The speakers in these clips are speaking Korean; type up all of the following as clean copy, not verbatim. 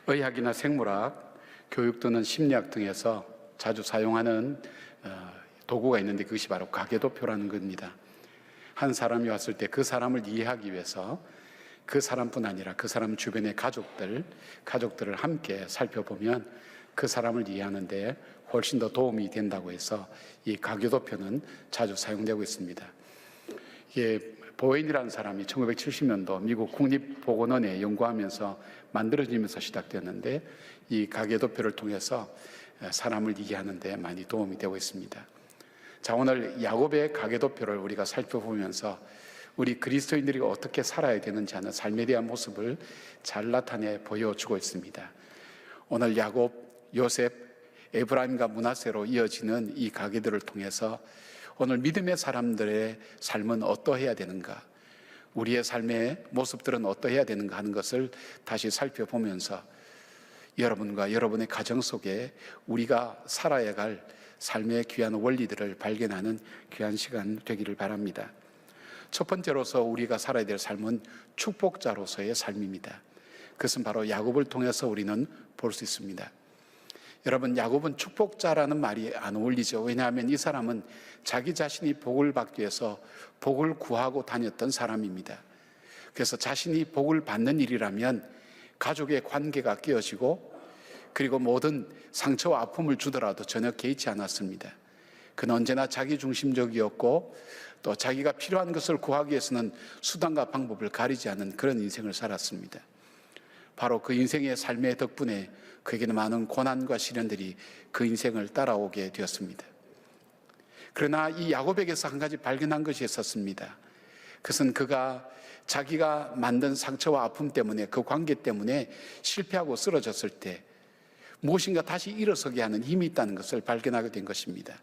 의학이나 생물학, 교육 또는 심리학 등에서 자주 사용하는 도구가 있는데 그것이 바로 가계도표라는 겁니다. 한 사람이 왔을 때 그 사람을 이해하기 위해서 그 사람뿐 아니라 그 사람 주변의 가족들을 함께 살펴보면 그 사람을 이해하는 데 훨씬 더 도움이 된다고 해서 이 가계도표는 자주 사용되고 있습니다. 이게 보웬이라는 사람이 1970년도 미국 국립보건원에 연구하면서 만들어지면서 시작되었는데 이 가계도표를 통해서 사람을 이해하는 데 많이 도움이 되고 있습니다. 자, 오늘 야곱의 가계도표를 우리가 살펴보면서 우리 그리스도인들이 어떻게 살아야 되는지 하는 삶에 대한 모습을 잘 나타내 보여주고 있습니다. 오늘 야곱, 요셉, 에브라임과 므낫세로 이어지는 이 가계들을 통해서 오늘 믿음의 사람들의 삶은 어떠해야 되는가, 우리의 삶의 모습들은 어떠해야 되는가 하는 것을 다시 살펴보면서 여러분과 여러분의 가정 속에 우리가 살아야 할 삶의 귀한 원리들을 발견하는 귀한 시간 되기를 바랍니다. 첫 번째로서 우리가 살아야 될 삶은 축복자로서의 삶입니다. 그것은 바로 야곱을 통해서 우리는 볼 수 있습니다. 여러분, 야곱은 축복자라는 말이 안 어울리죠. 왜냐하면 이 사람은 자기 자신이 복을 받기 위해서 복을 구하고 다녔던 사람입니다. 그래서 자신이 복을 받는 일이라면 가족의 관계가 깨어지고 그리고 모든 상처와 아픔을 주더라도 전혀 개의치 않았습니다. 그는 언제나 자기 중심적이었고 또 자기가 필요한 것을 구하기 위해서는 수단과 방법을 가리지 않은 그런 인생을 살았습니다. 바로 그 인생의 삶의 덕분에 그에게는 많은 고난과 시련들이 그 인생을 따라오게 되었습니다. 그러나 이 야곱에게서 한 가지 발견한 것이 있었습니다. 그것은 그가 자기가 만든 상처와 아픔 때문에, 그 관계 때문에 실패하고 쓰러졌을 때 무엇인가 다시 일어서게 하는 힘이 있다는 것을 발견하게 된 것입니다.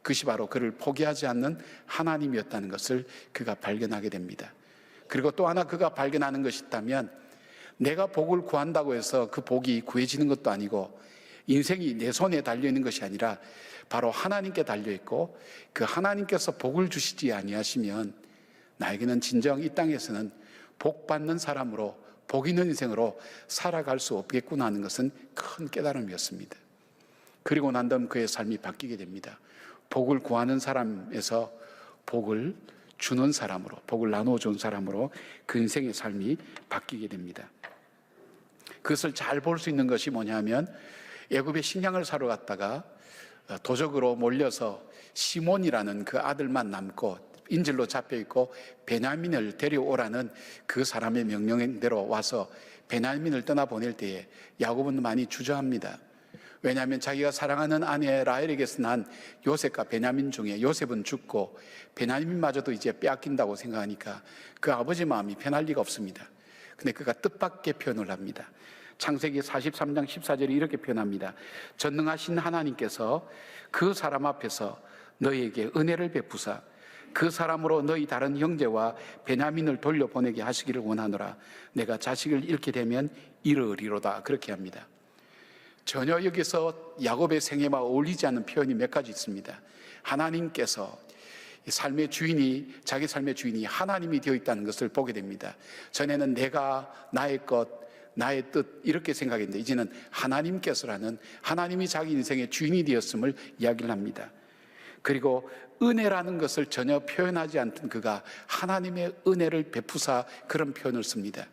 그것이 바로 그를 포기하지 않는 하나님이었다는 것을 그가 발견하게 됩니다. 그리고 또 하나 그가 발견하는 것이 있다면, 내가 복을 구한다고 해서 그 복이 구해지는 것도 아니고 인생이 내 손에 달려있는 것이 아니라 바로 하나님께 달려있고 그 하나님께서 복을 주시지 아니하시면 나에게는 진정 이 땅에서는 복 받는 사람으로, 복 있는 인생으로 살아갈 수 없겠구나 하는 것은 큰 깨달음이었습니다. 그리고 난 다음 그의 삶이 바뀌게 됩니다. 복을 구하는 사람에서 복을 주는 사람으로, 복을 나눠준 사람으로 그 인생의 삶이 바뀌게 됩니다. 그것을 잘 볼 수 있는 것이 뭐냐면, 애굽에 식량을 사러 갔다가 도적으로 몰려서 시몬이라는 그 아들만 남고 인질로 잡혀있고 베냐민을 데려오라는 그 사람의 명령대로 와서 베냐민을 떠나보낼 때에 야곱은 많이 주저합니다. 왜냐하면 자기가 사랑하는 아내 라헬에게서 난 요셉과 베냐민 중에 요셉은 죽고 베냐민마저도 이제 빼앗긴다고 생각하니까 그 아버지 마음이 편할 리가 없습니다. 근데 그가 뜻밖의 표현을 합니다. 창세기 43장 14절에 이렇게 표현합니다. 전능하신 하나님께서 그 사람 앞에서 너희에게 은혜를 베푸사 그 사람으로 너희 다른 형제와 베냐민을 돌려보내게 하시기를 원하노라. 내가 자식을 잃게 되면 이르리로다. 그렇게 합니다. 전혀 여기서 야곱의 생애와 어울리지 않는 표현이 몇 가지 있습니다. 하나님께서 삶의 주인이, 자기 삶의 주인이 하나님이 되어 있다는 것을 보게 됩니다. 전에는 내가, 나의 것, 나의 뜻 이렇게 생각했는데 이제는 하나님께서라는, 하나님이 자기 인생의 주인이 되었음을 이야기를 합니다. 그리고 은혜라는 것을 전혀 표현하지 않던 그가 하나님의 은혜를 베푸사 그런 표현을 씁니다.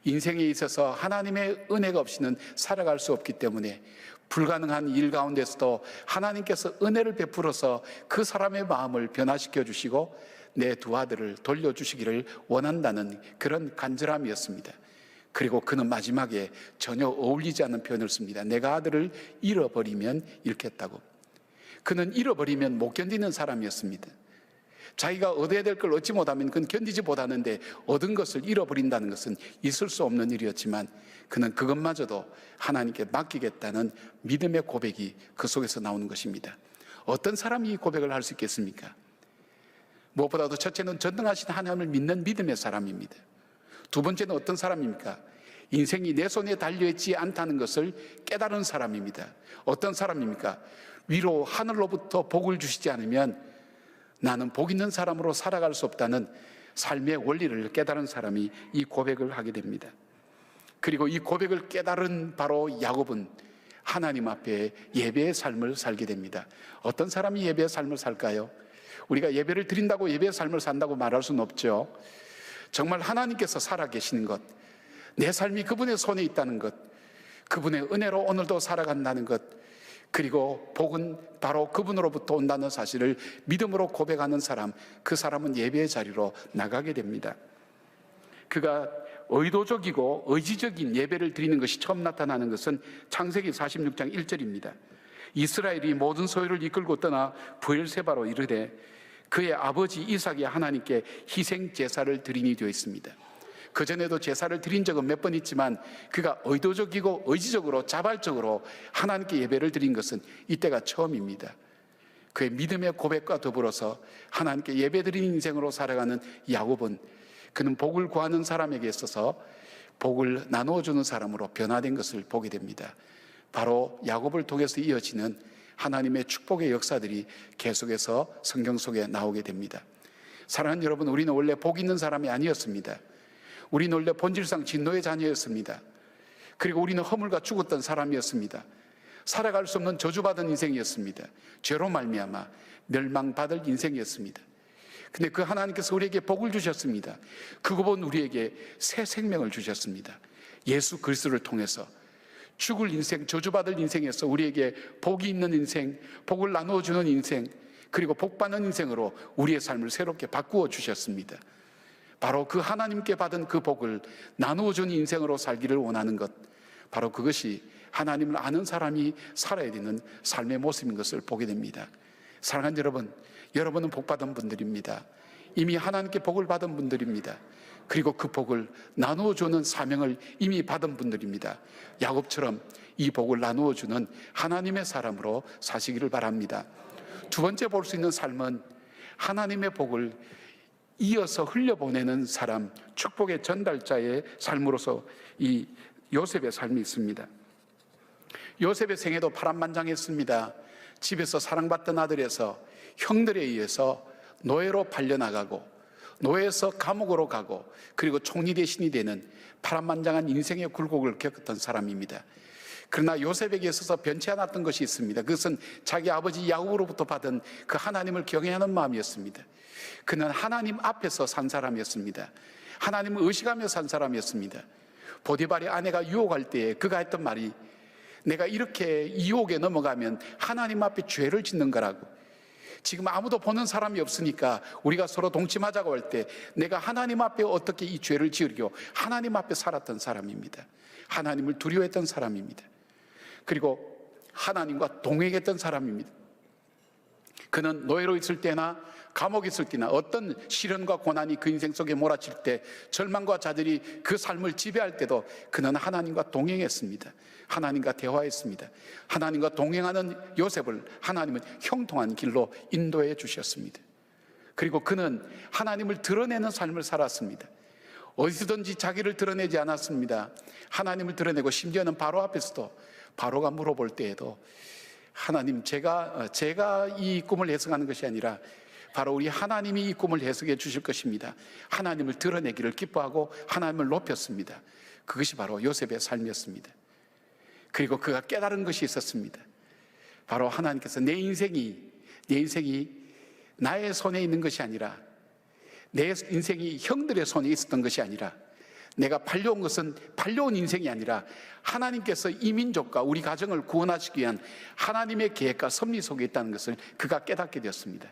인생에 있어서 하나님의 은혜가 없이는 살아갈 수 없기 때문에 불가능한 일 가운데서도 하나님께서 은혜를 베풀어서 그 사람의 마음을 변화시켜 주시고 내 두 아들을 돌려주시기를 원한다는 그런 간절함이었습니다. 그리고 그는 마지막에 전혀 어울리지 않는 표현을 씁니다. 내가 아들을 잃어버리면 잃겠다고. 그는 잃어버리면 못 견디는 사람이었습니다. 자기가 얻어야 될 걸 얻지 못하면 그는 견디지 못하는데 얻은 것을 잃어버린다는 것은 있을 수 없는 일이었지만 그는 그것마저도 하나님께 맡기겠다는 믿음의 고백이 그 속에서 나오는 것입니다. 어떤 사람이 이 고백을 할 수 있겠습니까? 무엇보다도 첫째는 전능하신 하나님을 믿는 믿음의 사람입니다. 두 번째는 어떤 사람입니까? 인생이 내 손에 달려있지 않다는 것을 깨달은 사람입니다. 어떤 사람입니까? 위로 하늘로부터 복을 주시지 않으면 나는 복 있는 사람으로 살아갈 수 없다는 삶의 원리를 깨달은 사람이 이 고백을 하게 됩니다. 그리고 이 고백을 깨달은 바로 야곱은 하나님 앞에 예배의 삶을 살게 됩니다. 어떤 사람이 예배의 삶을 살까요? 우리가 예배를 드린다고 예배의 삶을 산다고 말할 수는 없죠. 정말 하나님께서 살아계시는 것, 내 삶이 그분의 손에 있다는 것, 그분의 은혜로 오늘도 살아간다는 것, 그리고 복은 바로 그분으로부터 온다는 사실을 믿음으로 고백하는 사람, 그 사람은 예배의 자리로 나가게 됩니다. 그가 의도적이고 의지적인 예배를 드리는 것이 처음 나타나는 것은 창세기 46장 1절입니다. 이스라엘이 모든 소유를 이끌고 떠나 브엘세바로 이르되 그의 아버지 이삭이 하나님께 희생 제사를 드리니 되어 있습니다. 그전에도 제사를 드린 적은 몇 번 있지만 그가 의도적이고 의지적으로 자발적으로 하나님께 예배를 드린 것은 이때가 처음입니다. 그의 믿음의 고백과 더불어서 하나님께 예배 드리는 인생으로 살아가는 야곱은 그는 복을 구하는 사람에게 있어서 복을 나누어주는 사람으로 변화된 것을 보게 됩니다. 바로 야곱을 통해서 이어지는 하나님의 축복의 역사들이 계속해서 성경 속에 나오게 됩니다. 사랑하는 여러분, 우리는 원래 복 있는 사람이 아니었습니다. 우리는 원래 본질상 진노의 자녀였습니다. 그리고 우리는 허물과 죽었던 사람이었습니다. 살아갈 수 없는 저주받은 인생이었습니다. 죄로 말미암아 멸망받을 인생이었습니다. 근데 그 하나님께서 우리에게 복을 주셨습니다. 그것은 우리에게 새 생명을 주셨습니다. 예수 그리스도를 통해서 죽을 인생, 저주받을 인생에서 우리에게 복이 있는 인생, 복을 나누어주는 인생, 그리고 복받는 인생으로 우리의 삶을 새롭게 바꾸어 주셨습니다. 바로 그 하나님께 받은 그 복을 나누어주는 인생으로 살기를 원하는 것, 바로 그것이 하나님을 아는 사람이 살아야 되는 삶의 모습인 것을 보게 됩니다. 사랑하는 여러분, 여러분은 복받은 분들입니다. 이미 하나님께 복을 받은 분들입니다. 그리고 그 복을 나누어주는 사명을 이미 받은 분들입니다. 야곱처럼 이 복을 나누어주는 하나님의 사람으로 사시기를 바랍니다. 두 번째 볼 수 있는 삶은 하나님의 복을 이어서 흘려보내는 사람, 축복의 전달자의 삶으로서 이 요셉의 삶이 있습니다. 요셉의 생애도 파란만장했습니다. 집에서 사랑받던 아들에서 형들에 의해서 노예로 팔려나가고 노예에서 감옥으로 가고 그리고 총리 대신이 되는 파란만장한 인생의 굴곡을 겪었던 사람입니다. 그러나 요셉에게 있어서 변치 않았던 것이 있습니다. 그것은 자기 아버지 야곱으로부터 받은 그 하나님을 경외하는 마음이었습니다. 그는 하나님 앞에서 산 사람이었습니다. 하나님을 의식하며 산 사람이었습니다. 보디발의 아내가 유혹할 때에 그가 했던 말이 내가 이렇게 유혹에 넘어가면 하나님 앞에 죄를 짓는 거라고. 지금 아무도 보는 사람이 없으니까 우리가 서로 동침하자고 할 때 내가 하나님 앞에 어떻게 이 죄를 지으려 하나님 앞에 살았던 사람입니다. 하나님을 두려워했던 사람입니다. 그리고 하나님과 동행했던 사람입니다. 그는 노예로 있을 때나 감옥에 있을 때나 어떤 시련과 고난이 그 인생 속에 몰아칠 때 절망과 좌절이 그 삶을 지배할 때도 그는 하나님과 동행했습니다. 하나님과 대화했습니다. 하나님과 동행하는 요셉을 하나님은 형통한 길로 인도해 주셨습니다. 그리고 그는 하나님을 드러내는 삶을 살았습니다. 어디서든지 자기를 드러내지 않았습니다. 하나님을 드러내고 심지어는 바로 앞에서도 바로가 물어볼 때에도 하나님, 제가 이 꿈을 해석하는 것이 아니라 바로 우리 하나님이 이 꿈을 해석해 주실 것입니다. 하나님을 드러내기를 기뻐하고 하나님을 높였습니다. 그것이 바로 요셉의 삶이었습니다. 그리고 그가 깨달은 것이 있었습니다. 바로 하나님께서 내 인생이 나의 손에 있는 것이 아니라 내 인생이 형들의 손에 있었던 것이 아니라 내가 팔려온 것은 팔려온 인생이 아니라 하나님께서 이 민족과 우리 가정을 구원하시기 위한 하나님의 계획과 섭리 속에 있다는 것을 그가 깨닫게 되었습니다.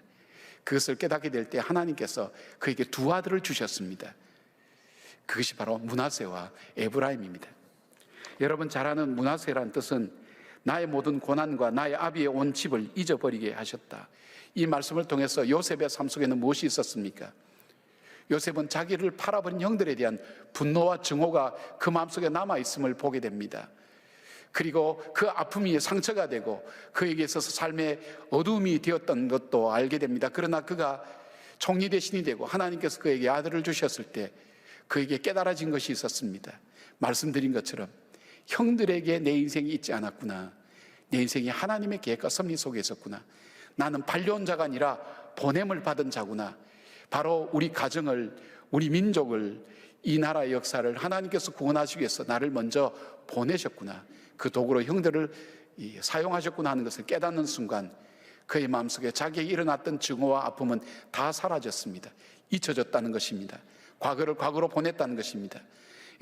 그것을 깨닫게 될 때 하나님께서 그에게 두 아들을 주셨습니다. 그것이 바로 므낫세와 에브라임입니다. 여러분 잘 아는 므낫세라는 뜻은 나의 모든 고난과 나의 아비의 온 집을 잊어버리게 하셨다. 이 말씀을 통해서 요셉의 삶 속에는 무엇이 있었습니까? 요셉은 자기를 팔아버린 형들에 대한 분노와 증오가 그 마음속에 남아있음을 보게 됩니다. 그리고 그 아픔이 상처가 되고 그에게 있어서 삶의 어두움이 되었던 것도 알게 됩니다. 그러나 그가 총리 대신이 되고 하나님께서 그에게 아들을 주셨을 때 그에게 깨달아진 것이 있었습니다. 말씀드린 것처럼 형들에게 내 인생이 있지 않았구나. 내 인생이 하나님의 계획과 섭리 속에 있었구나. 나는 팔려온 자가 아니라 보냄을 받은 자구나. 바로 우리 가정을, 우리 민족을 이 나라의 역사를 하나님께서 구원하시기 위해서 나를 먼저 보내셨구나, 그 도구로 형들을 사용하셨구나 하는 것을 깨닫는 순간 그의 마음속에 자기에게 일어났던 증오와 아픔은 다 사라졌습니다. 잊혀졌다는 것입니다. 과거를 과거로 보냈다는 것입니다.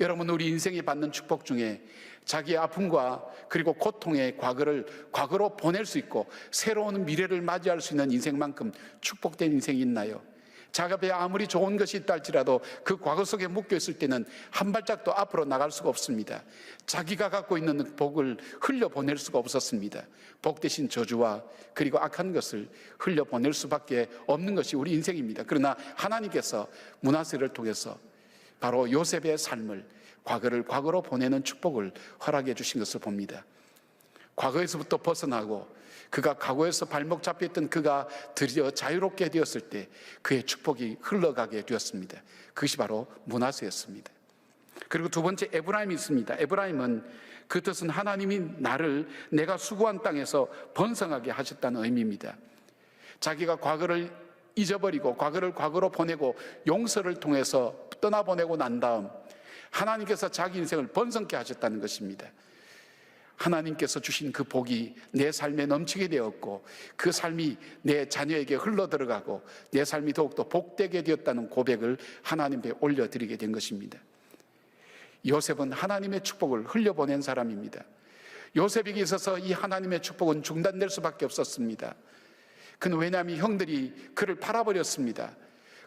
여러분, 우리 인생이 받는 축복 중에 자기의 아픔과 그리고 고통의 과거를 과거로 보낼 수 있고 새로운 미래를 맞이할 수 있는 인생만큼 축복된 인생이 있나요? 자기 아무리 좋은 것이 있다 할지라도 그 과거 속에 묶여 있을 때는 한 발짝도 앞으로 나갈 수가 없습니다. 자기가 갖고 있는 복을 흘려보낼 수가 없었습니다. 복 대신 저주와 그리고 악한 것을 흘려보낼 수밖에 없는 것이 우리 인생입니다. 그러나 하나님께서 므낫세를 통해서 바로 요셉의 삶을, 과거를 과거로 보내는 축복을 허락해 주신 것을 봅니다. 과거에서부터 벗어나고 그가 과거에서 발목 잡혔던 그가 드디어 자유롭게 되었을 때 그의 축복이 흘러가게 되었습니다. 그것이 바로 므낫세였습니다. 그리고 두 번째 에브라임이 있습니다. 에브라임은 그 뜻은 하나님이 나를 내가 수고한 땅에서 번성하게 하셨다는 의미입니다. 자기가 과거를 잊어버리고 과거를 과거로 보내고 용서를 통해서 떠나보내고 난 다음 하나님께서 자기 인생을 번성케 하셨다는 것입니다. 하나님께서 주신 그 복이 내 삶에 넘치게 되었고 그 삶이 내 자녀에게 흘러들어가고 내 삶이 더욱더 복되게 되었다는 고백을 하나님께 올려드리게 된 것입니다. 요셉은 하나님의 축복을 흘려보낸 사람입니다. 요셉에게 있어서 이 하나님의 축복은 중단될 수밖에 없었습니다. 그는 왜냐하면 형들이 그를 팔아버렸습니다.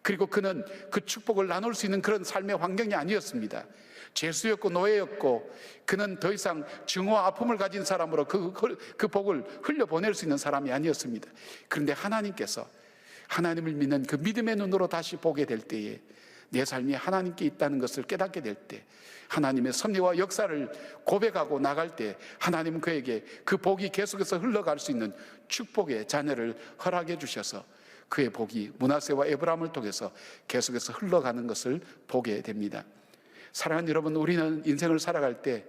그리고 그는 그 축복을 나눌 수 있는 그런 삶의 환경이 아니었습니다. 죄수였고 노예였고 그는 더 이상 증오와 아픔을 가진 사람으로 그 복을 흘려보낼 수 있는 사람이 아니었습니다. 그런데 하나님께서 하나님을 믿는 그 믿음의 눈으로 다시 보게 될 때에 내 삶이 하나님께 있다는 것을 깨닫게 될 때, 하나님의 섭리와 역사를 고백하고 나갈 때 하나님은 그에게 그 복이 계속해서 흘러갈 수 있는 축복의 자녀를 허락해 주셔서 그의 복이 므낫세와 에브라임을 통해서 계속해서 흘러가는 것을 보게 됩니다. 사랑하는 여러분, 우리는 인생을 살아갈 때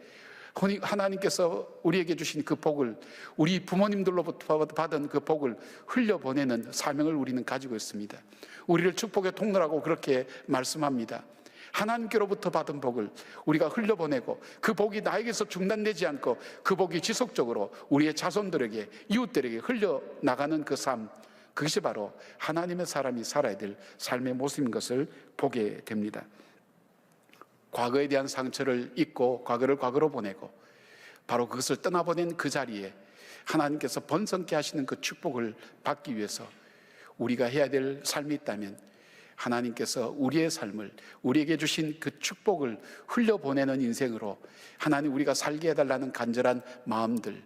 하나님께서 우리에게 주신 그 복을, 우리 부모님들로부터 받은 그 복을 흘려보내는 사명을 우리는 가지고 있습니다. 우리를 축복의 통로라고 그렇게 말씀합니다. 하나님께로부터 받은 복을 우리가 흘려보내고 그 복이 나에게서 중단되지 않고 그 복이 지속적으로 우리의 자손들에게, 이웃들에게 흘려나가는 그 삶, 그것이 바로 하나님의 사람이 살아야 될 삶의 모습인 것을 보게 됩니다. 과거에 대한 상처를 잊고 과거를 과거로 보내고 바로 그것을 떠나보낸 그 자리에 하나님께서 번성케 하시는 그 축복을 받기 위해서 우리가 해야 될 삶이 있다면 하나님께서 우리의 삶을, 우리에게 주신 그 축복을 흘려보내는 인생으로 하나님 우리가 살게 해달라는 간절한 마음들,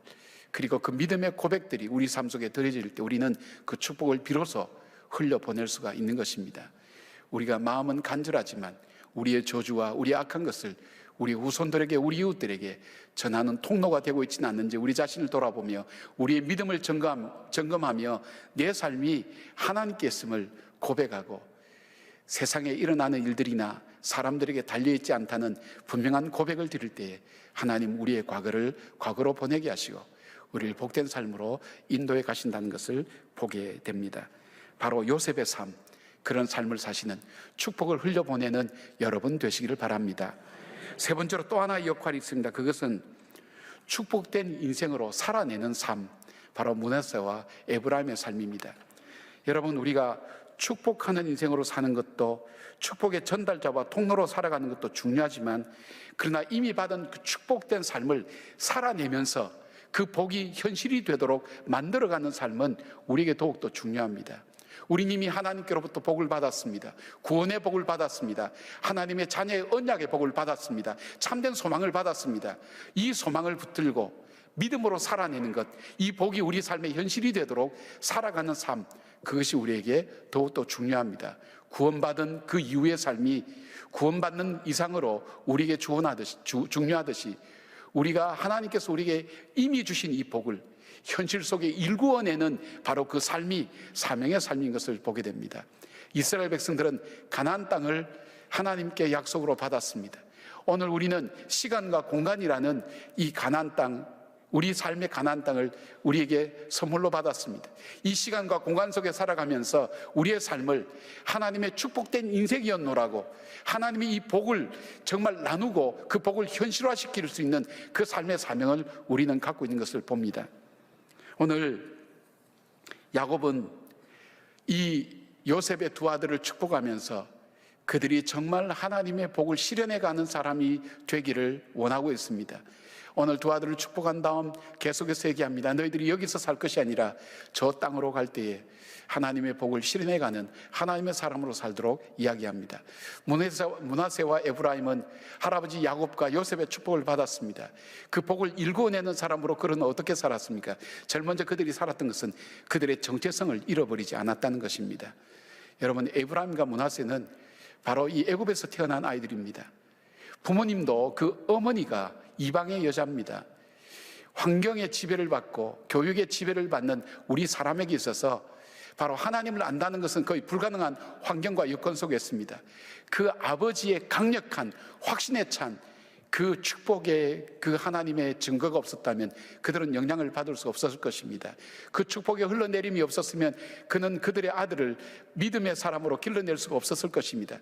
그리고 그 믿음의 고백들이 우리 삶 속에 들어질 때 우리는 그 축복을 비로소 흘려보낼 수가 있는 것입니다. 우리가 마음은 간절하지만 우리의 저주와 우리의 악한 것을 우리 후손들에게, 우리 이웃들에게 전하는 통로가 되고 있지는 않는지 우리 자신을 돌아보며 우리의 믿음을 점검하며 내 삶이 하나님께 있음을 고백하고 세상에 일어나는 일들이나 사람들에게 달려있지 않다는 분명한 고백을 드릴 때에 하나님 우리의 과거를 과거로 보내게 하시고 우리를 복된 삶으로 인도해 가신다는 것을 보게 됩니다. 바로 요셉의 삶, 그런 삶을 사시는, 축복을 흘려보내는 여러분 되시기를 바랍니다. 세 번째로 또 하나의 역할이 있습니다. 그것은 축복된 인생으로 살아내는 삶, 바로 므낫세와 에브라임의 삶입니다. 여러분, 우리가 축복하는 인생으로 사는 것도, 축복의 전달자와 통로로 살아가는 것도 중요하지만, 그러나 이미 받은 그 축복된 삶을 살아내면서 그 복이 현실이 되도록 만들어가는 삶은 우리에게 더욱더 중요합니다. 우리 이미 하나님께로부터 복을 받았습니다. 구원의 복을 받았습니다. 하나님의 자녀의 언약의 복을 받았습니다. 참된 소망을 받았습니다. 이 소망을 붙들고 믿음으로 살아내는 것, 이 복이 우리 삶의 현실이 되도록 살아가는 삶, 그것이 우리에게 더욱더 중요합니다. 구원받은 그 이후의 삶이 구원받는 이상으로 우리에게 중요하듯이 우리가 하나님께서 우리에게 이미 주신 이 복을 현실 속에 일구어내는 바로 그 삶이 사명의 삶인 것을 보게 됩니다. 이스라엘 백성들은 가나안 땅을 하나님께 약속으로 받았습니다. 오늘 우리는 시간과 공간이라는 이 가나안 땅, 우리 삶의 가나안 땅을 우리에게 선물로 받았습니다. 이 시간과 공간 속에 살아가면서 우리의 삶을 하나님의 축복된 인생이었노라고, 하나님이 이 복을 정말 나누고 그 복을 현실화시킬 수 있는 그 삶의 사명을 우리는 갖고 있는 것을 봅니다. 오늘 야곱은 이 요셉의 두 아들을 축복하면서 그들이 정말 하나님의 복을 실현해가는 사람이 되기를 원하고 있습니다. 오늘 두 아들을 축복한 다음 계속해서 얘기합니다. 너희들이 여기서 살 것이 아니라 저 땅으로 갈 때에 하나님의 복을 실현해가는 하나님의 사람으로 살도록 이야기합니다. 므낫세와 에브라임은 할아버지 야곱과 요셉의 축복을 받았습니다. 그 복을 일궈내는 사람으로 그들은 어떻게 살았습니까? 제일 먼저 그들이 살았던 것은 그들의 정체성을 잃어버리지 않았다는 것입니다. 여러분, 에브라임과 므낫세는 바로 이 애굽에서 태어난 아이들입니다. 부모님도 그 어머니가 이방의 여자입니다. 환경의 지배를 받고 교육의 지배를 받는 우리 사람에게 있어서 바로 하나님을 안다는 것은 거의 불가능한 환경과 여건 속에 있습니다. 그 아버지의 강력한 확신에 찬 그 축복의 그 하나님의 증거가 없었다면 그들은 영향을 받을 수 없었을 것입니다. 그 축복의 흘러내림이 없었으면 그는 그들의 아들을 믿음의 사람으로 길러낼 수가 없었을 것입니다.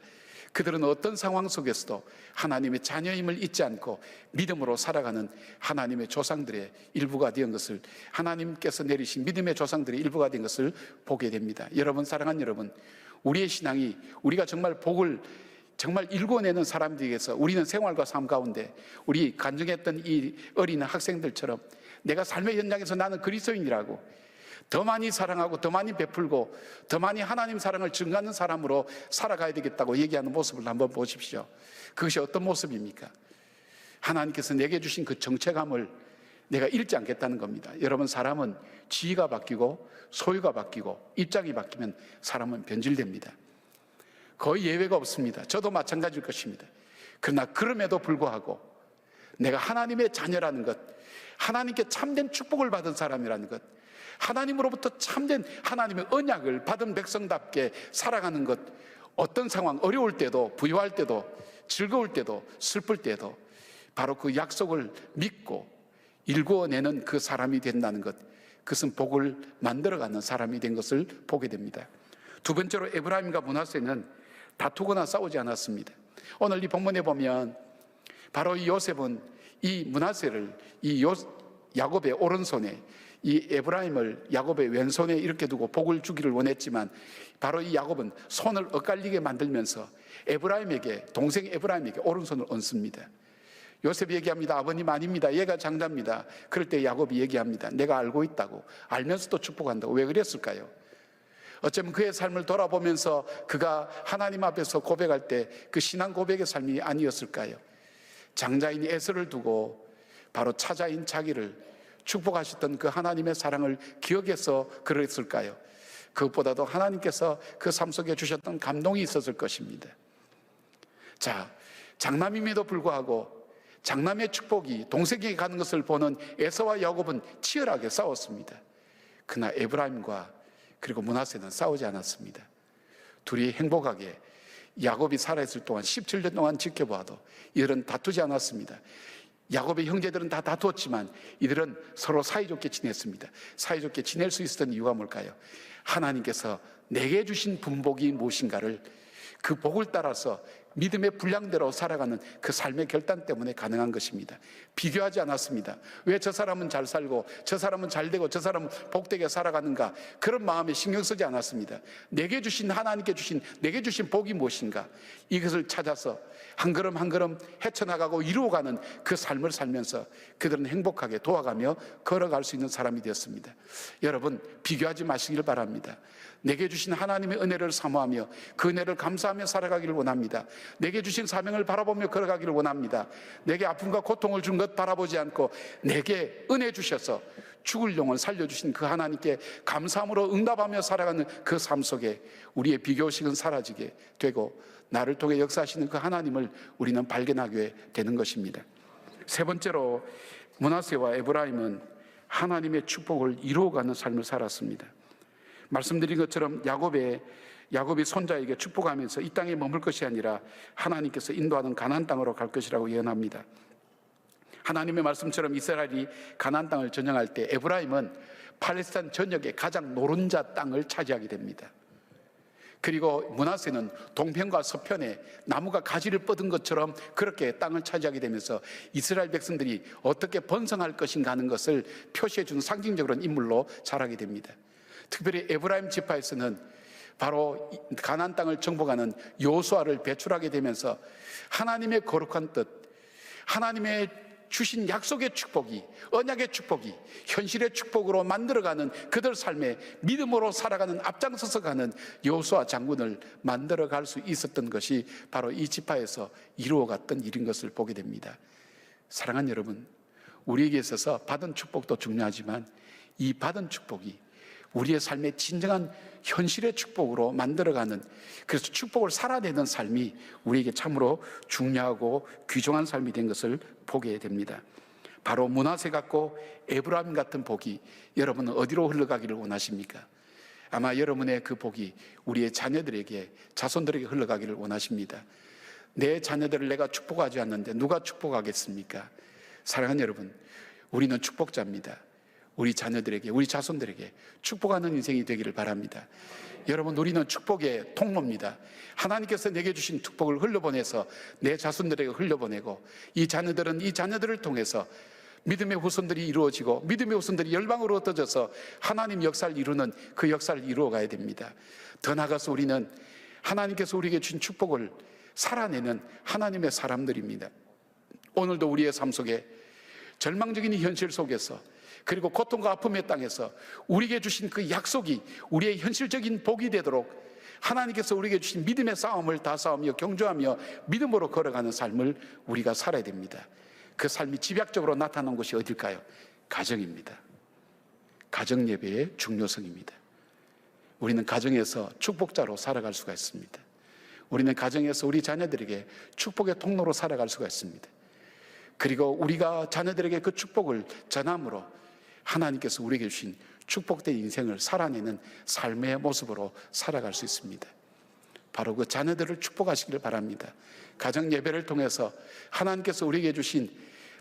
그들은 어떤 상황 속에서도 하나님의 자녀임을 잊지 않고 믿음으로 살아가는 하나님의 조상들의 일부가 된 것을, 하나님께서 내리신 믿음의 조상들의 일부가 된 것을 보게 됩니다. 여러분, 사랑하는 여러분, 우리의 신앙이 우리가 정말 복을 정말 일궈내는 사람들에게서 우리는 생활과 삶 가운데 우리 간증했던 이 어린 학생들처럼 내가 삶의 현장에서 나는 그리스도인이라고 더 많이 사랑하고 더 많이 베풀고 더 많이 하나님 사랑을 증가하는 사람으로 살아가야 되겠다고 얘기하는 모습을 한번 보십시오. 그것이 어떤 모습입니까? 하나님께서 내게 주신 그 정체감을 내가 잃지 않겠다는 겁니다. 여러분, 사람은 지위가 바뀌고 소유가 바뀌고 입장이 바뀌면 사람은 변질됩니다. 거의 예외가 없습니다. 저도 마찬가지일 것입니다. 그러나 그럼에도 불구하고 내가 하나님의 자녀라는 것, 하나님께 참된 축복을 받은 사람이라는 것, 하나님으로부터 참된 하나님의 언약을 받은 백성답게 살아가는 것, 어떤 상황, 어려울 때도 부유할 때도 즐거울 때도 슬플 때도 바로 그 약속을 믿고 일구어내는 그 사람이 된다는 것, 그것은 복을 만들어가는 사람이 된 것을 보게 됩니다. 두 번째로 에브라임과 므낫세는 다투거나 싸우지 않았습니다. 오늘 이 본문에 보면 바로 이 요셉은 이 므낫세를 야곱의 오른손에, 이 에브라임을 야곱의 왼손에 이렇게 두고 복을 주기를 원했지만 바로 이 야곱은 손을 엇갈리게 만들면서 에브라임에게, 동생 에브라임에게 오른손을 얹습니다. 요셉이 얘기합니다. 아버님 아닙니다. 얘가 장자입니다. 그럴 때 야곱이 얘기합니다. 내가 알고 있다고. 알면서도 축복한다고. 왜 그랬을까요? 어쩌면 그의 삶을 돌아보면서 그가 하나님 앞에서 고백할 때 그 신앙 고백의 삶이 아니었을까요? 장자인 에서를 두고 바로 차자인 자기를 축복하셨던 그 하나님의 사랑을 기억해서 그랬을까요? 그것보다도 하나님께서 그 삶 속에 주셨던 감동이 있었을 것입니다. 자, 장남임에도 불구하고 장남의 축복이 동생에게 가는 것을 보는 에서와 야곱은 치열하게 싸웠습니다. 그러나 에브라임과 그리고 므낫세는 싸우지 않았습니다. 둘이 행복하게 야곱이 살아있을 동안 17년 동안 지켜봐도 이들은 다투지 않았습니다. 야곱의 형제들은 다 다투었지만 이들은 서로 사이좋게 지냈습니다. 사이좋게 지낼 수 있었던 이유가 뭘까요? 하나님께서 내게 주신 분복이 무엇인가를, 그 복을 따라서 믿음의 분량대로 살아가는 그 삶의 결단 때문에 가능한 것입니다. 비교하지 않았습니다. 왜 저 사람은 잘 살고 저 사람은 잘 되고 저 사람은 복되게 살아가는가, 그런 마음에 신경 쓰지 않았습니다. 내게 주신, 하나님께 주신 내게 주신 복이 무엇인가, 이것을 찾아서 한 걸음 한 걸음 헤쳐나가고 이루어가는 그 삶을 살면서 그들은 행복하게 도와가며 걸어갈 수 있는 사람이 되었습니다. 여러분, 비교하지 마시길 바랍니다. 내게 주신 하나님의 은혜를 사모하며 그 은혜를 감사하며 살아가기를 원합니다. 내게 주신 사명을 바라보며 걸어가기를 원합니다. 내게 아픔과 고통을 준 것 바라보지 않고 내게 은혜 주셔서 죽을 영을 살려주신 그 하나님께 감사함으로 응답하며 살아가는 그 삶 속에 우리의 비교의식은 사라지게 되고 나를 통해 역사하시는 그 하나님을 우리는 발견하게 되는 것입니다. 세 번째로 므낫세와 에브라임은 하나님의 축복을 이루어가는 삶을 살았습니다. 말씀드린 것처럼 야곱이 손자에게 축복하면서 이 땅에 머물 것이 아니라 하나님께서 인도하는 가나안 땅으로 갈 것이라고 예언합니다. 하나님의 말씀처럼 이스라엘이 가나안 땅을 전령할 때 에브라임은 팔레스타인 전역의 가장 노른자 땅을 차지하게 됩니다. 그리고 므낫세는 동편과 서편에 나무가 가지를 뻗은 것처럼 그렇게 땅을 차지하게 되면서 이스라엘 백성들이 어떻게 번성할 것인가 하는 것을 표시해 주는 상징적인 인물로 자라게 됩니다. 특별히 에브라임 지파에서는 바로 가나안 땅을 정복하는 여호수아를 배출하게 되면서 하나님의 거룩한 뜻, 하나님의 주신 약속의 축복이, 언약의 축복이 현실의 축복으로 만들어가는 그들 삶에 믿음으로 살아가는, 앞장서서 가는 여호수아 장군을 만들어갈 수 있었던 것이 바로 이 지파에서 이루어갔던 일인 것을 보게 됩니다. 사랑하는 여러분, 우리에게 있어서 받은 축복도 중요하지만 이 받은 축복이 우리의 삶의 진정한 현실의 축복으로 만들어가는, 그래서 축복을 살아내는 삶이 우리에게 참으로 중요하고 귀중한 삶이 된 것을 보게 됩니다. 바로 므낫세 같고 에브라임 같은 복이 여러분은 어디로 흘러가기를 원하십니까? 아마 여러분의 그 복이 우리의 자녀들에게, 자손들에게 흘러가기를 원하십니다. 내 자녀들을 내가 축복하지 않는데 누가 축복하겠습니까? 사랑하는 여러분, 우리는 축복자입니다. 우리 자녀들에게, 우리 자손들에게 축복하는 인생이 되기를 바랍니다. 여러분, 우리는 축복의 통로입니다. 하나님께서 내게 주신 축복을 흘려보내서 내 자손들에게 흘려보내고, 이 자녀들은 이 자녀들을 통해서 믿음의 후손들이 이루어지고 믿음의 후손들이 열방으로 흩어져서 하나님 역사를 이루는 그 역사를 이루어가야 됩니다. 더 나아가서 우리는 하나님께서 우리에게 주신 축복을 살아내는 하나님의 사람들입니다. 오늘도 우리의 삶 속에 절망적인 현실 속에서, 그리고 고통과 아픔의 땅에서 우리에게 주신 그 약속이 우리의 현실적인 복이 되도록 하나님께서 우리에게 주신 믿음의 싸움을 다 싸우며 경주하며 믿음으로 걸어가는 삶을 우리가 살아야 됩니다. 그 삶이 집약적으로 나타난 곳이 어딜까요? 가정입니다. 가정 예배의 중요성입니다. 우리는 가정에서 축복자로 살아갈 수가 있습니다. 우리는 가정에서 우리 자녀들에게 축복의 통로로 살아갈 수가 있습니다. 그리고 우리가 자녀들에게 그 축복을 전함으로 하나님께서 우리에게 주신 축복된 인생을 살아내는 삶의 모습으로 살아갈 수 있습니다. 바로 그 자녀들을 축복하시기를 바랍니다. 가정 예배를 통해서 하나님께서 우리에게 주신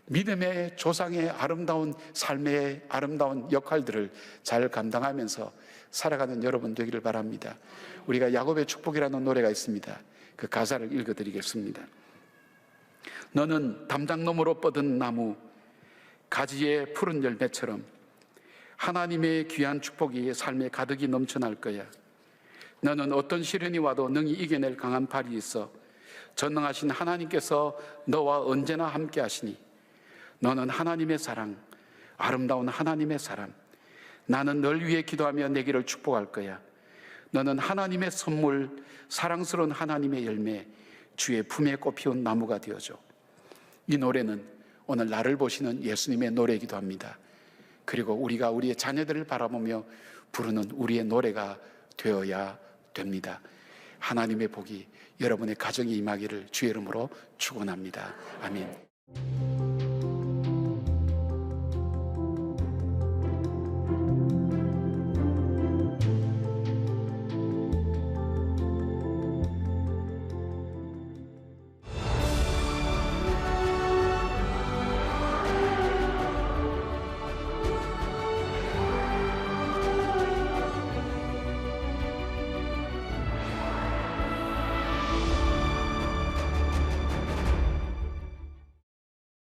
믿음의 조상의 아름다운 삶의 아름다운 역할들을 잘 감당하면서 살아가는 여러분 되기를 바랍니다. 우리가 야곱의 축복이라는 노래가 있습니다. 그 가사를 읽어드리겠습니다. 너는 담장 너머로 뻗은 나무, 가지의 푸른 열매처럼 하나님의 귀한 축복이 삶에 가득히 넘쳐날 거야. 너는 어떤 시련이 와도 능히 이겨낼 강한 팔이 있어 전능하신 하나님께서 너와 언제나 함께 하시니 너는 하나님의 사랑, 아름다운 하나님의 사람. 나는 널 위해 기도하며 내 길을 축복할 거야. 너는 하나님의 선물, 사랑스러운 하나님의 열매, 주의 품에 꽃피운 나무가 되어줘. 이 노래는 오늘 나를 보시는 예수님의 노래이기도 합니다. 그리고 우리가 우리의 자녀들을 바라보며 부르는 우리의 노래가 되어야 됩니다. 하나님의 복이 여러분의 가정에 임하기를 주의 이름으로 축원합니다. 아멘.